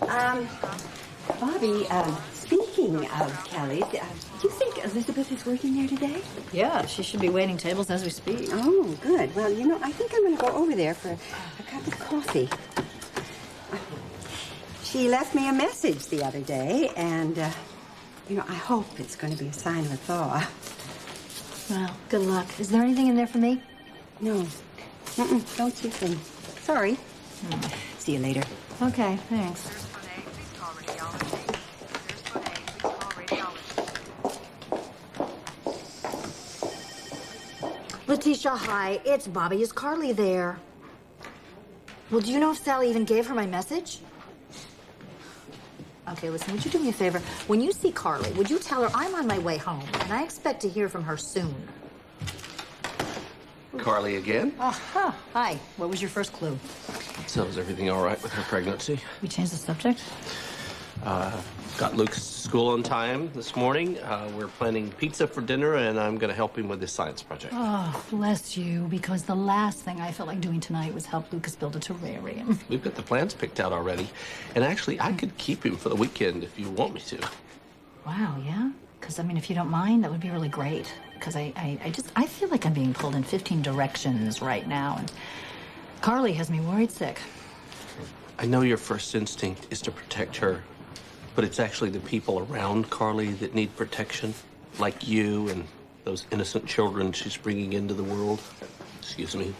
Bobbie, speaking of Kelly's, do you think Elizabeth is working there today? Yeah, she should be waiting tables as we speak. Oh, good. Well, you know, I think I'm going to go over there for a cup of coffee. She left me a message the other day, and, you know, I hope it's going to be a sign of a thaw. Well, good luck. Is there anything in there for me? No. Don't see a thing. Sorry. See you later. Okay, thanks. Letitia, hi. It's Bobbie. Is Carly there? Well, do you know if Sally even gave her my message? Okay, listen, would you do me a favor? When you see Carly, would you tell her I'm on my way home, and I expect to hear from her soon. Carly again? Hi. What was your first clue? So is everything all right with her pregnancy? We changed the subject? Got Luke to school on time this morning. We're planning pizza for dinner, and I'm going to help him with his science project. Oh, bless you, because the last thing I felt like doing tonight was help Lucas build a terrarium. We've got the plans picked out already. And actually, I could keep him for the weekend if you want me to. Wow, yeah? Because, I mean, if you don't mind, that would be really great. Because I feel like I'm being pulled in 15 directions right now, and Carly has me worried sick. I know your first instinct is to protect her, but it's actually the people around Carly that need protection, like you and those innocent children she's bringing into the world. Excuse me.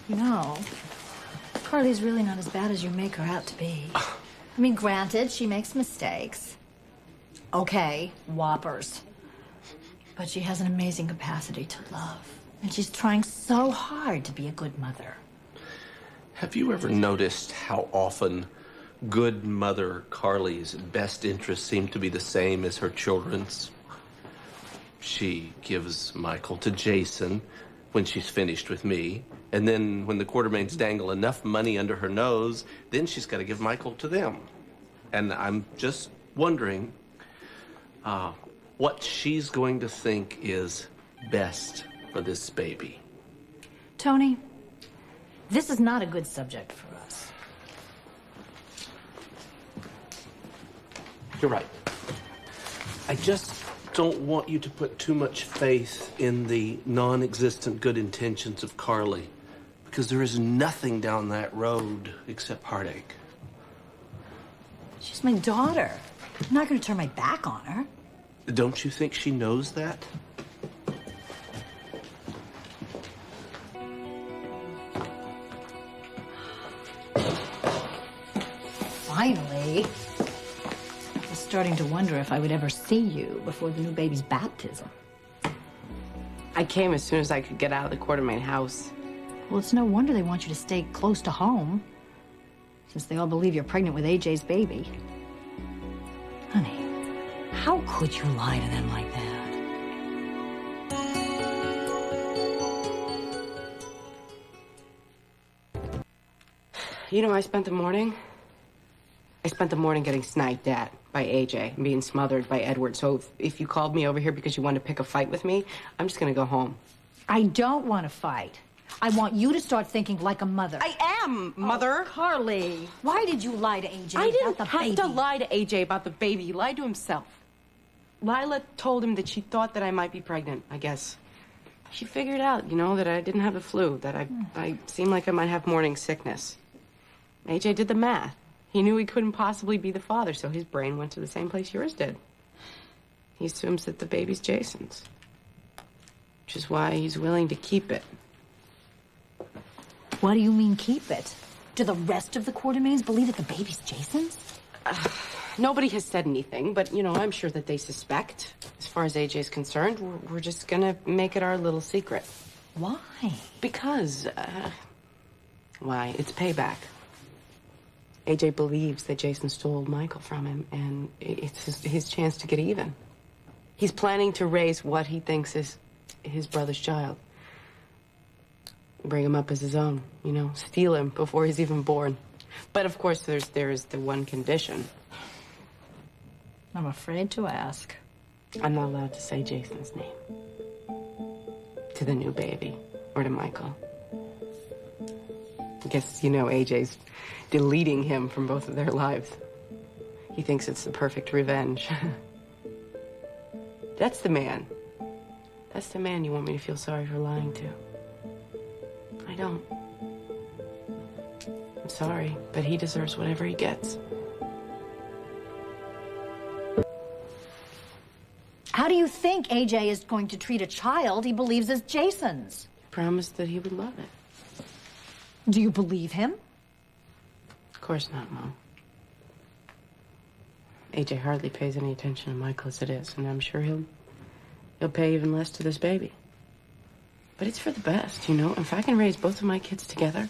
You know, Carly's really not as bad as you make her out to be. I mean, granted, she makes mistakes. Okay, whoppers. But she has an amazing capacity to love. And she's trying so hard to be a good mother. Have you ever noticed how often good mother Carly's best interests seem to be the same as her children's? She gives Michael to Jason when she's finished with me. And then when the Quartermains dangle enough money under her nose, then she's got to give Michael to them. And I'm just wondering what she's going to think is best for this baby. Tony, this is not a good subject for us. You're right. I just don't want you to put too much faith in the non-existent good intentions of Carly, because there is nothing down that road except heartache. She's my daughter. I'm not going to turn my back on her. Don't you think she knows that? Finally. I was starting to wonder if I would ever see you before the new baby's baptism. I came as soon as I could get out of the Quartermain house. Well, it's no wonder they want you to stay close to home, since they all believe you're pregnant with AJ's baby. Honey, how could you lie to them like that? You know, I spent the morning getting sniped at by AJ and being smothered by Edward. So if you called me over here because you wanted to pick a fight with me, I'm just gonna go home. I don't want to fight. I want you to start thinking like a mother. I am, Mother. Oh, Carly, why did you lie to AJ I didn't about the have baby? to lie to AJ about the baby. He lied to himself. Lila told him that she thought that I might be pregnant, I guess. She figured out, you know, that I didn't have the flu, that I seemed like I might have morning sickness. AJ did the math. He knew he couldn't possibly be the father, so his brain went to the same place yours did. He assumes that the baby's Jason's, which is why he's willing to keep it. What do you mean, keep it? Do the rest of the Quartermains believe that the baby's Jason's? Nobody has said anything, but, you know, I'm sure that they suspect. As far as AJ's concerned, we're just gonna make it our little secret. Why? Because, why? It's payback. AJ believes that Jason stole Michael from him, and it's his chance to get even. He's planning to raise what he thinks is his brother's child. Bring him up as his own, you know, steal him before he's even born. But of course, there's the one condition. I'm afraid to ask. I'm not allowed to say Jason's name to the new baby or to Michael. I guess, you know, AJ's deleting him from both of their lives. He thinks it's the perfect revenge. That's the man. That's the man you want me to feel sorry for lying to. I don't. I'm sorry, but he deserves whatever he gets. How do you think AJ is going to treat a child he believes is Jason's? He promised that he would love it. Do you believe him? Of course not, Mom. AJ hardly pays any attention to Michael as it is, and I'm sure he'll pay even less to this baby. But it's for the best, you know? If I can raise both of my kids together,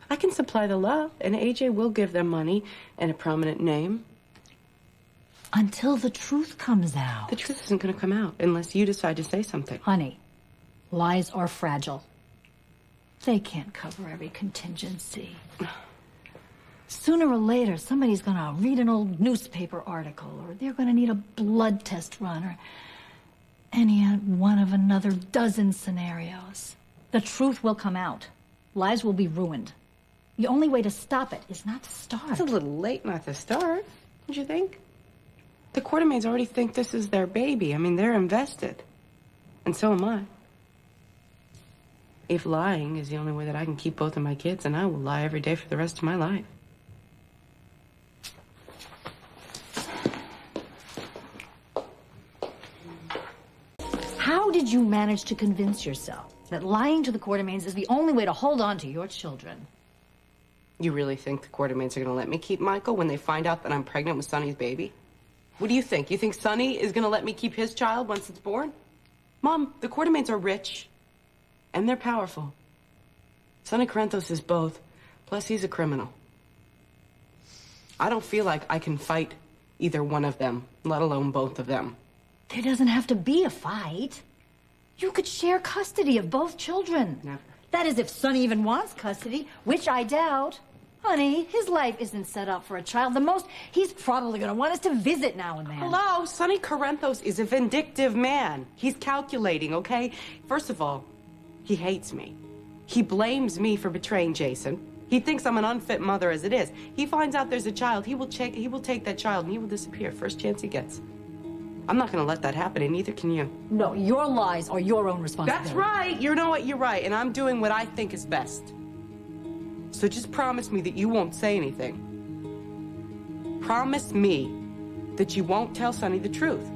I can supply the love, and AJ will give them money and a prominent name. Until the truth comes out. The truth isn't going to come out unless you decide to say something. Honey, lies are fragile. They can't cover every contingency. Sooner or later, somebody's going to read an old newspaper article, or they're going to need a blood test run, or any one of another dozen scenarios. The truth will come out. Lives will be ruined. The only way to stop it is not to start. It's a little late not to start, don't you think? The Quartermains already think this is their baby. I mean, they're invested. And so am I. If lying is the only way that I can keep both of my kids, then I will lie every day for the rest of my life. How did you manage to convince yourself that lying to the Quartermains is the only way to hold on to your children? You really think the Quartermains are going to let me keep Michael when they find out that I'm pregnant with Sonny's baby? What do you think? You think Sonny is going to let me keep his child once it's born? Mom, the Quartermains are rich, and they're powerful. Sonny Corinthos is both, plus he's a criminal. I don't feel like I can fight either one of them, let alone both of them. There doesn't have to be a fight. You could share custody of both children. Never. That is, if Sonny even wants custody, which I doubt. Honey, his life isn't set up for a child. The most he's probably going to want is to visit now and then. Hello? Sonny Corinthos is a vindictive man. He's calculating, okay? First of all, he hates me. He blames me for betraying Jason. He thinks I'm an unfit mother as it is. He finds out there's a child. He will take that child and he will disappear first chance he gets. I'm not going to let that happen, and neither can you. No, your lies are your own responsibility. That's right. You know what? You're right, and I'm doing what I think is best. So just promise me that you won't say anything. Promise me that you won't tell Sonny the truth.